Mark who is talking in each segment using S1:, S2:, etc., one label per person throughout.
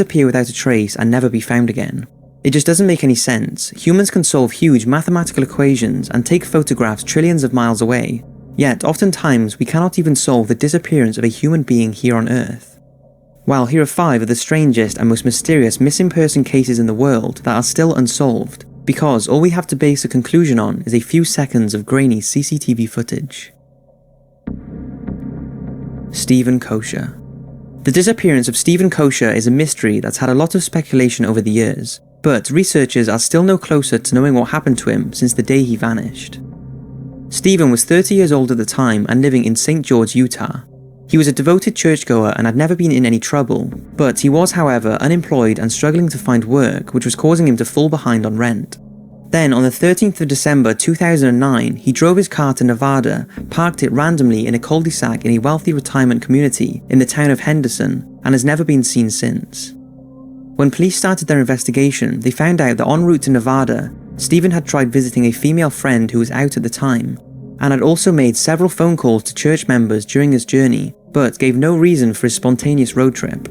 S1: disappear without a trace and never be found again. It just doesn't make any sense. Humans can solve huge mathematical equations and take photographs trillions of miles away, yet oftentimes we cannot even solve the disappearance of a human being here on Earth. Well, here are 5 of the strangest and most mysterious missing person cases in the world that are still unsolved, because all we have to base a conclusion on is a few seconds of grainy CCTV footage. Stephen Kosher. The disappearance of Stephen Kosher is a mystery that's had a lot of speculation over the years, but researchers are still no closer to knowing what happened to him since the day he vanished. Stephen was 30 years old at the time and living in St. George, Utah. He was a devoted churchgoer and had never been in any trouble, but he was, however, unemployed and struggling to find work, which was causing him to fall behind on rent. Then, on the 13th of December 2009, he drove his car to Nevada, parked it randomly in a cul-de-sac in a wealthy retirement community in the town of Henderson, and has never been seen since. When police started their investigation, they found out that en route to Nevada, Stephen had tried visiting a female friend who was out at the time, and had also made several phone calls to church members during his journey, but gave no reason for his spontaneous road trip.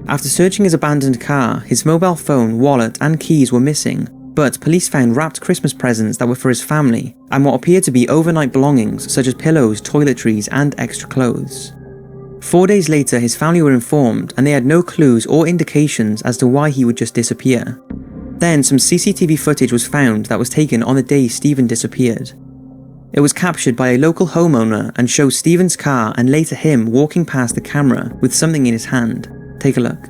S1: After searching his abandoned car, his mobile phone, wallet, and keys were missing, but police found wrapped Christmas presents that were for his family, and what appeared to be overnight belongings such as pillows, toiletries, and extra clothes. 4 days later, his family were informed, and they had no clues or indications as to why he would just disappear. Then some CCTV footage was found that was taken on the day Stephen disappeared. It was captured by a local homeowner and shows Stephen's car and later him walking past the camera with something in his hand. Take a look.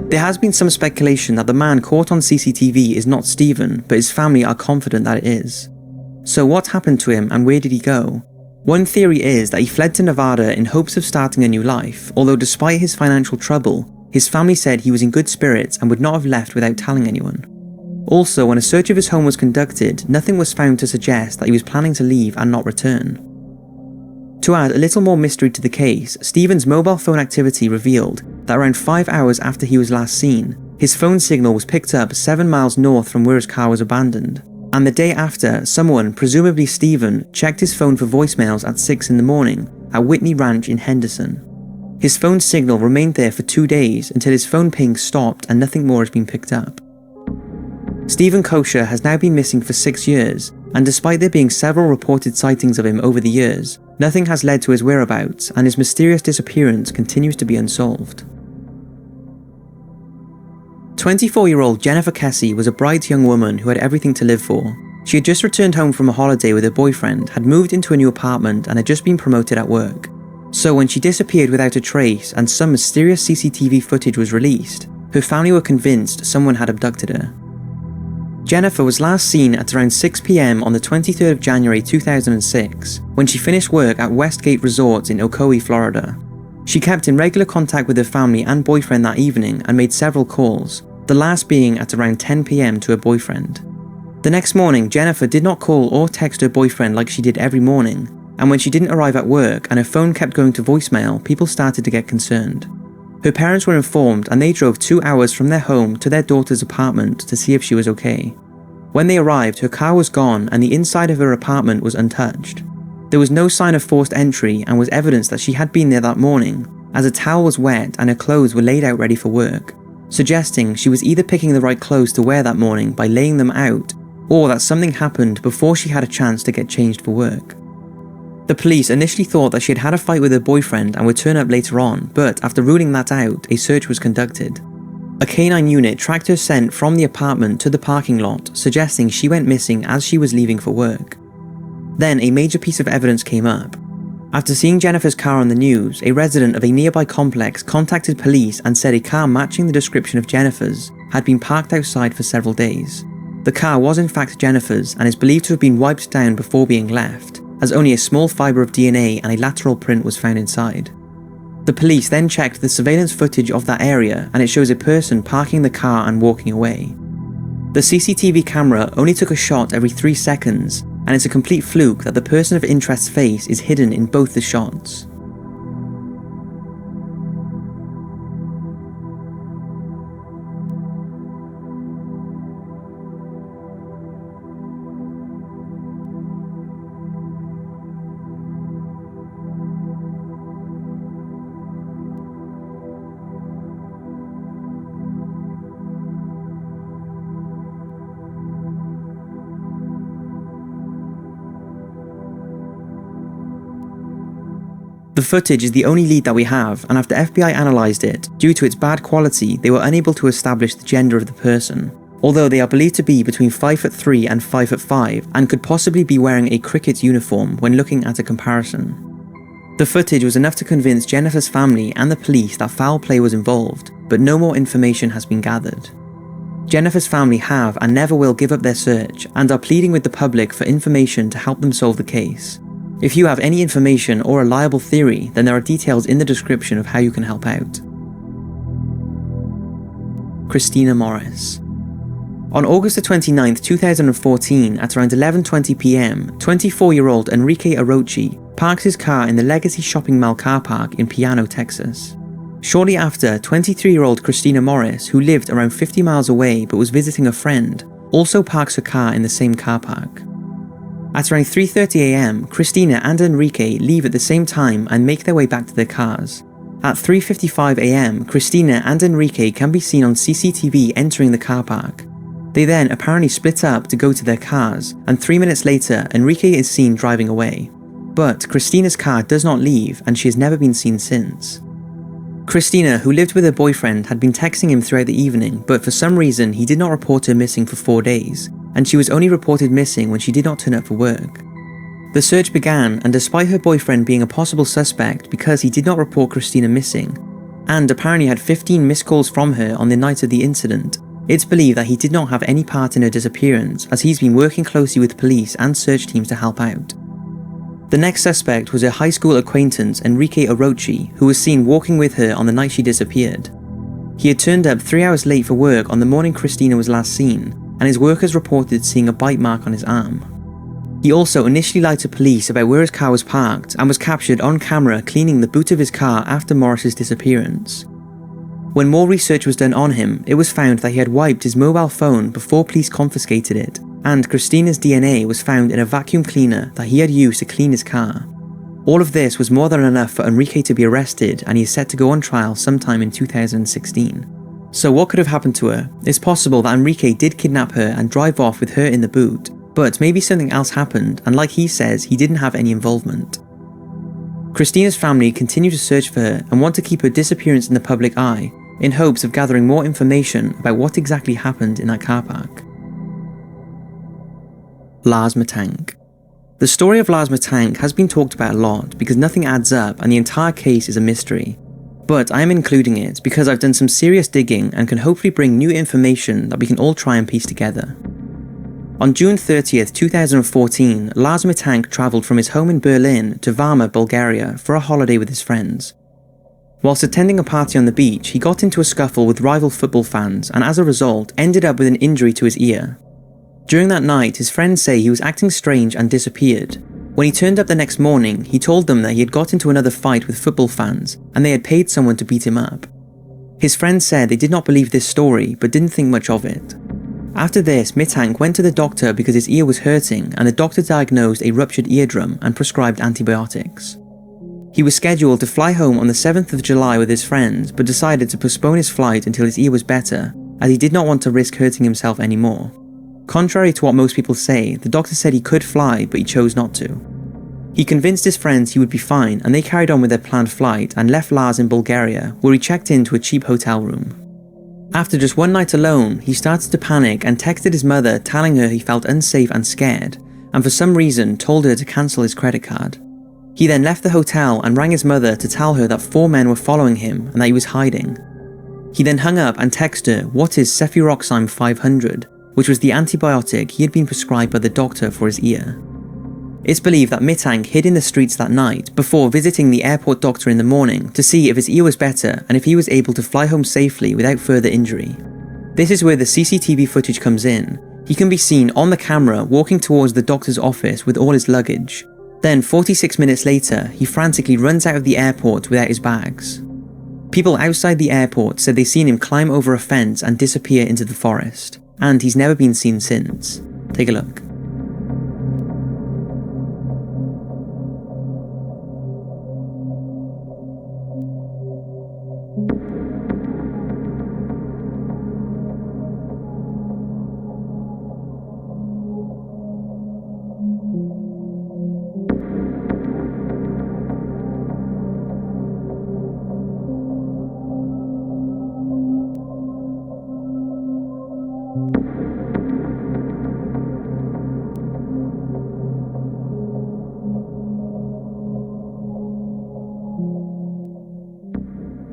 S1: There has been some speculation that the man caught on CCTV is not Stephen, but his family are confident that it is. So what happened to him and where did he go? One theory is that he fled to Nevada in hopes of starting a new life, although despite his financial trouble, his family said he was in good spirits and would not have left without telling anyone. Also, when a search of his home was conducted, nothing was found to suggest that he was planning to leave and not return. To add a little more mystery to the case, Stephen's mobile phone activity revealed that around 5 hours after he was last seen, his phone signal was picked up 7 miles north from where his car was abandoned. And the day after, someone, presumably Stephen, checked his phone for voicemails at 6 in the morning at Whitney Ranch in Henderson. His phone signal remained there for 2 days until his phone ping stopped and nothing more has been picked up. Stephen Kosher has now been missing for 6 years, and despite there being several reported sightings of him over the years, nothing has led to his whereabouts, and his mysterious disappearance continues to be unsolved. 24-year-old Jennifer Kessie was a bright young woman who had everything to live for. She had just returned home from a holiday with her boyfriend, had moved into a new apartment, and had just been promoted at work. So when she disappeared without a trace and some mysterious CCTV footage was released, her family were convinced someone had abducted her. Jennifer was last seen at around 6 p.m. on the 23rd of January 2006, when she finished work at Westgate Resorts in Ocoee, Florida. She kept in regular contact with her family and boyfriend that evening and made several calls, the last being at around 10 p.m. to her boyfriend. The next morning, Jennifer did not call or text her boyfriend like she did every morning, and when she didn't arrive at work and her phone kept going to voicemail, people started to get concerned. Her parents were informed and they drove 2 hours from their home to their daughter's apartment to see if she was okay. When they arrived, her car was gone and the inside of her apartment was untouched. There was no sign of forced entry and was evidence that she had been there that morning, as a towel was wet and her clothes were laid out ready for work, suggesting she was either picking the right clothes to wear that morning by laying them out, or that something happened before she had a chance to get changed for work. The police initially thought that she had had a fight with her boyfriend and would turn up later on, but after ruling that out, a search was conducted. A canine unit tracked her scent from the apartment to the parking lot, suggesting she went missing as she was leaving for work. Then a major piece of evidence came up. After seeing Jennifer's car on the news, a resident of a nearby complex contacted police and said a car matching the description of Jennifer's had been parked outside for several days. The car was in fact Jennifer's and is believed to have been wiped down before being left, as only a small fibre of DNA and a lateral print was found inside. The police then checked the surveillance footage of that area and it shows a person parking the car and walking away. The CCTV camera only took a shot every 3 seconds, and it's a complete fluke that the person of interest's face is hidden in both the shots. The footage is the only lead that we have, and after FBI analysed it, due to its bad quality, they were unable to establish the gender of the person, although they are believed to be between 5'3" and 5'5", and could possibly be wearing a cricket uniform when looking at a comparison. The footage was enough to convince Jennifer's family and the police that foul play was involved, but no more information has been gathered. Jennifer's family have and never will give up their search, and are pleading with the public for information to help them solve the case. If you have any information or a liable theory, then there are details in the description of how you can help out. Christina Morris. On August 29, 2014, at around 11:20 PM, 24-year-old Enrique Orochi parks his car in the Legacy Shopping Mall car park in Piano, Texas. Shortly after, 23-year-old Christina Morris, who lived around 50 miles away but was visiting a friend, also parks her car in the same car park. At around 3:30 AM, Christina and Enrique leave at the same time and make their way back to their cars. At 3:55 AM, Christina and Enrique can be seen on CCTV entering the car park. They then apparently split up to go to their cars, and 3 minutes later, Enrique is seen driving away. But Christina's car does not leave, and she has never been seen since. Christina, who lived with her boyfriend, had been texting him throughout the evening, but for some reason he did not report her missing for 4 days, and she was only reported missing when she did not turn up for work. The search began, and despite her boyfriend being a possible suspect because he did not report Christina missing, and apparently had 15 missed calls from her on the night of the incident, it's believed that he did not have any part in her disappearance, as he's been working closely with police and search teams to help out. The next suspect was her high school acquaintance Enrique Orochi, who was seen walking with her on the night she disappeared. He had turned up 3 hours late for work on the morning Christina was last seen, and his workers reported seeing a bite mark on his arm. He also initially lied to police about where his car was parked and was captured on camera cleaning the boot of his car after Morris's disappearance. When more research was done on him, it was found that he had wiped his mobile phone before police confiscated it, and Christina's DNA was found in a vacuum cleaner that he had used to clean his car. All of this was more than enough for Enrique to be arrested, and he is set to go on trial sometime in 2016. So what could have happened to her? It's possible that Enrique did kidnap her and drive off with her in the boot, but maybe something else happened, and like he says, he didn't have any involvement. Christina's family continue to search for her and want to keep her disappearance in the public eye, in hopes of gathering more information about what exactly happened in that car park. Lars Matank. The story of Lars Matank has been talked about a lot because nothing adds up and the entire case is a mystery. But I am including it because I've done some serious digging and can hopefully bring new information that we can all try and piece together. On June 30th, 2014, Lars Matank travelled from his home in Berlin to Varna, Bulgaria for a holiday with his friends. Whilst attending a party on the beach, he got into a scuffle with rival football fans and as a result ended up with an injury to his ear. During that night, his friends say he was acting strange and disappeared. When he turned up the next morning, he told them that he had got into another fight with football fans and they had paid someone to beat him up. His friends said they did not believe this story but didn't think much of it. After this, Matank went to the doctor because his ear was hurting and the doctor diagnosed a ruptured eardrum and prescribed antibiotics. He was scheduled to fly home on the 7th of July with his friends but decided to postpone his flight until his ear was better, as he did not want to risk hurting himself anymore. Contrary to what most people say, the doctor said he could fly but he chose not to. He convinced his friends he would be fine and they carried on with their planned flight and left Lars in Bulgaria, where he checked into a cheap hotel room. After just one night alone, he started to panic and texted his mother telling her he felt unsafe and scared, and for some reason told her to cancel his credit card. He then left the hotel and rang his mother to tell her that 4 men were following him and that he was hiding. He then hung up and texted her what is cefuroxime 500, which was the antibiotic he had been prescribed by the doctor for his ear. It's believed that Mitang hid in the streets that night before visiting the airport doctor in the morning to see if his ear was better and if he was able to fly home safely without further injury. This is where the CCTV footage comes in. He can be seen on the camera walking towards the doctor's office with all his luggage. Then 46 minutes later, he frantically runs out of the airport without his bags. People outside the airport said they seen him climb over a fence and disappear into the forest, and he's never been seen since. Take a look.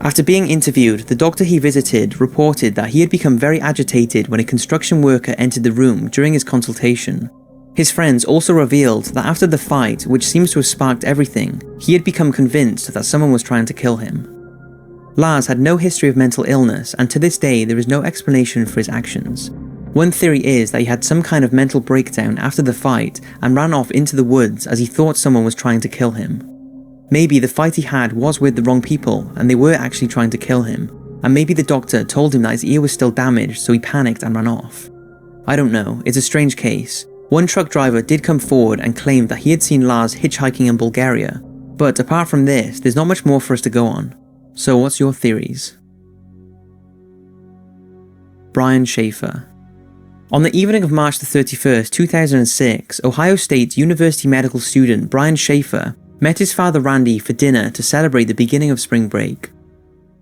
S1: After being interviewed, the doctor he visited reported that he had become very agitated when a construction worker entered the room during his consultation. His friends also revealed that after the fight, which seems to have sparked everything, he had become convinced that someone was trying to kill him. Lars had no history of mental illness, and to this day there is no explanation for his actions. One theory is that he had some kind of mental breakdown after the fight and ran off into the woods as he thought someone was trying to kill him. Maybe the fight he had was with the wrong people and they were actually trying to kill him, and maybe the doctor told him that his ear was still damaged, so he panicked and ran off. I don't know, it's a strange case. One truck driver did come forward and claimed that he had seen Lars hitchhiking in Bulgaria, but apart from this, there's not much more for us to go on. So what's your theories? Brian Schaefer. On the evening of March the 31st, 2006, Ohio State University medical student Brian Schaefer met his father Randy for dinner to celebrate the beginning of spring break.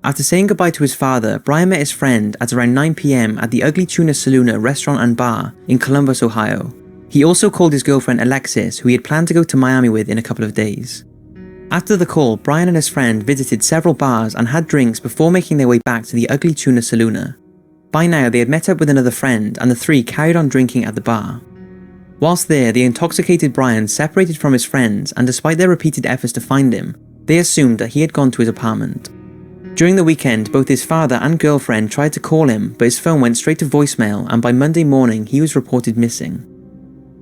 S1: After saying goodbye to his father, Brian met his friend at around 9 PM at the Ugly Tuna Saloon restaurant and bar in Columbus, Ohio. He also called his girlfriend Alexis, who he had planned to go to Miami with in a couple of days. After the call, Brian and his friend visited several bars and had drinks before making their way back to the Ugly Tuna Saloon. By now, they had met up with another friend and the three carried on drinking at the bar. Whilst there, the intoxicated Brian separated from his friends, and despite their repeated efforts to find him, they assumed that he had gone to his apartment. During the weekend, both his father and girlfriend tried to call him, but his phone went straight to voicemail, and by Monday morning he was reported missing.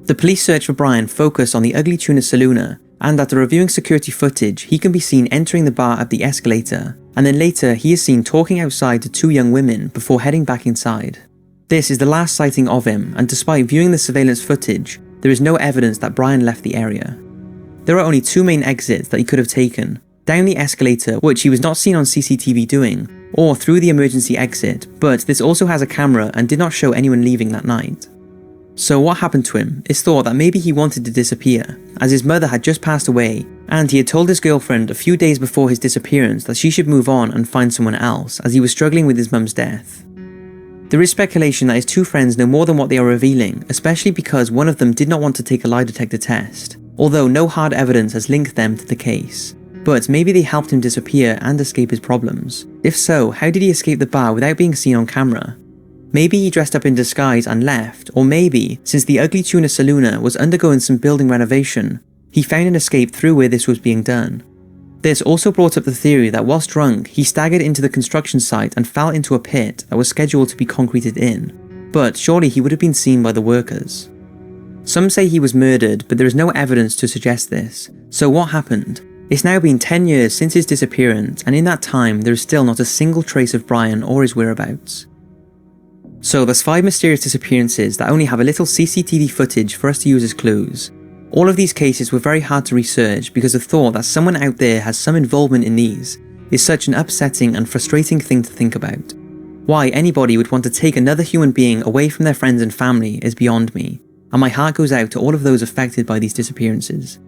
S1: The police search for Brian focused on the Ugly Tuna Saloon, and after reviewing security footage, he can be seen entering the bar up the escalator, and then later he is seen talking outside to 2 young women before heading back inside. This is the last sighting of him, and despite viewing the surveillance footage, there is no evidence that Brian left the area. There are only 2 main exits that he could have taken: down the escalator, which he was not seen on CCTV doing, or through the emergency exit, but this also has a camera and did not show anyone leaving that night. So what happened to him? It's thought that maybe he wanted to disappear, as his mother had just passed away, and he had told his girlfriend a few days before his disappearance that she should move on and find someone else, as he was struggling with his mum's death. There is speculation that his 2 friends know more than what they are revealing, especially because one of them did not want to take a lie detector test, although no hard evidence has linked them to the case. But maybe they helped him disappear and escape his problems. If so, how did he escape the bar without being seen on camera? Maybe he dressed up in disguise and left, or maybe, since the Ugly Tuna Saloon was undergoing some building renovation, he found an escape through where this was being done. This also brought up the theory that whilst drunk, he staggered into the construction site and fell into a pit that was scheduled to be concreted in, but surely he would have been seen by the workers. Some say he was murdered, but there is no evidence to suggest this. So what happened? It's now been 10 years since his disappearance, and in that time there is still not a single trace of Brian or his whereabouts. So there's 5 mysterious disappearances that only have a little CCTV footage for us to use as clues. All of these cases were very hard to research because the thought that someone out there has some involvement in these is such an upsetting and frustrating thing to think about. Why anybody would want to take another human being away from their friends and family is beyond me, and my heart goes out to all of those affected by these disappearances.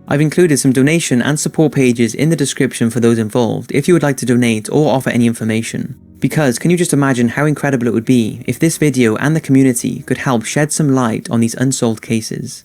S1: I've included some donation and support pages in the description for those involved if you would like to donate or offer any information. Because can you just imagine how incredible it would be if this video and the community could help shed some light on these unsolved cases?